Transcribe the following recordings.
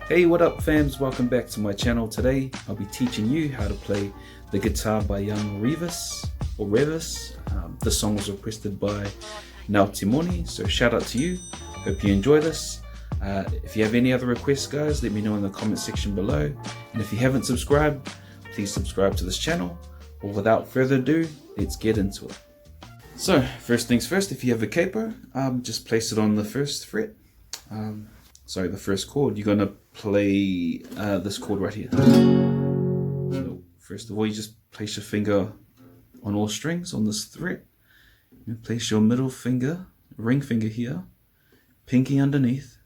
Hey, what up fams, welcome back to my channel. Today I'll be teaching you how to play the guitar by Young Revus or Revus. This song was requested by Timoni, so shout out to you. Hope you enjoy this. If you have any other requests guys, let me know in the comment section below, and if you haven't subscribed, please subscribe to this channel. Well, without further ado, let's get into it. So first things first, if you have a capo, just place it on the first fret. Sorry, the first chord. You're going to play this chord right here. So first of all, you just place your finger on all strings on this fret. You place your middle finger, ring finger here, pinky underneath,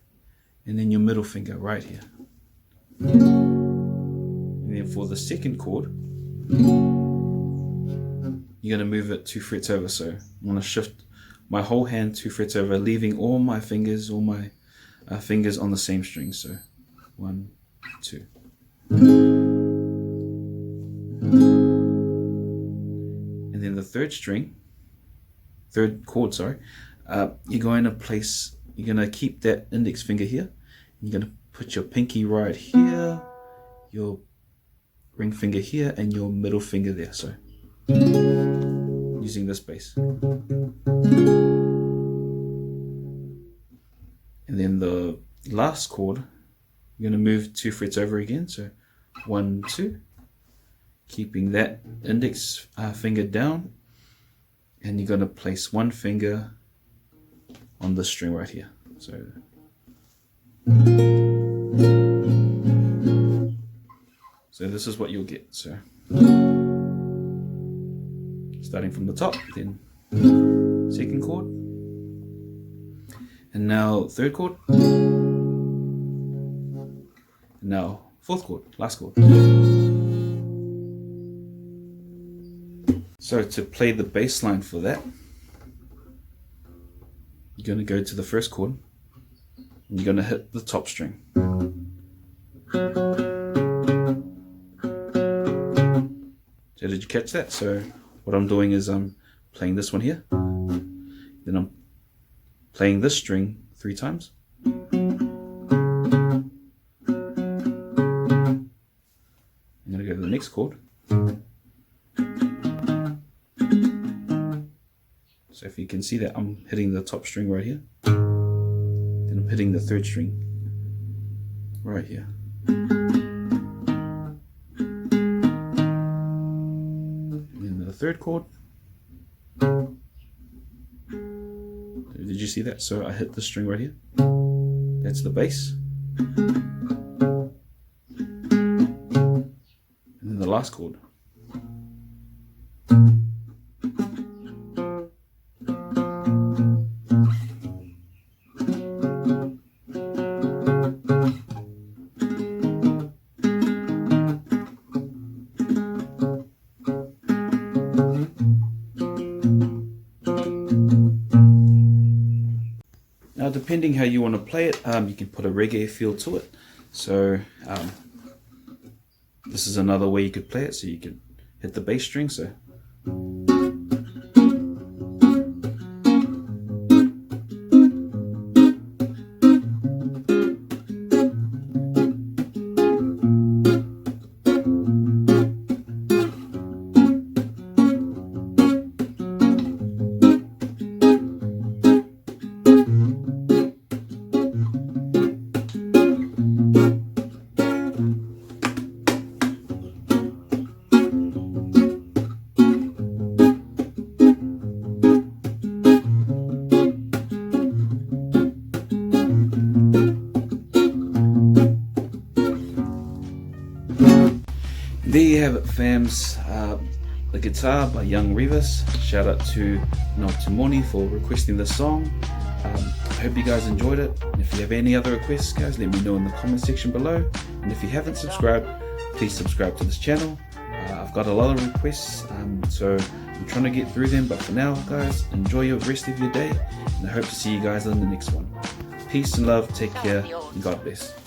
and then your middle finger right here. And then for the second chord, you're going to move it 2 frets over. So I'm going to shift my whole hand 2 frets over, leaving all my fingers on the same string. So 1, 2. And then the third chord, you're going to keep that index finger here. You're going to put your pinky right here, your ring finger here, and your middle finger there. So using this bass. And then the last chord, you're going to move 2 frets over again. So 1, 2, keeping that index finger down, and you're going to place one finger on this string right here. So this is what you'll get. So starting from the top, then second chord, and now third chord, and now fourth chord, last chord. So to play the bass line for that, you're going to go to the first chord, and you're going to hit the top string. So did you catch that? So what I'm doing is I'm playing this one here, then I'm playing this string 3 times, I'm going to go to the next chord. So if you can see that, I'm hitting the top string right here, then I'm hitting the third string right here. Third chord. Did you see that? So I hit the string right here. That's the bass. And then the last chord. Now, depending how you want to play it, you can put a reggae feel to it. So this is another way you could play it. So you can hit the bass string. So there you have it fams, the guitar by Young Revus. Shout out to Timoni for requesting this song. I hope you guys enjoyed it, and if you have any other requests guys, let me know in the comment section below, and if you haven't subscribed, please subscribe to this channel. I've got a lot of requests, so I'm trying to get through them, but for now guys, enjoy the rest of your day, and I hope to see you guys on the next one. Peace and love, take care, and God bless.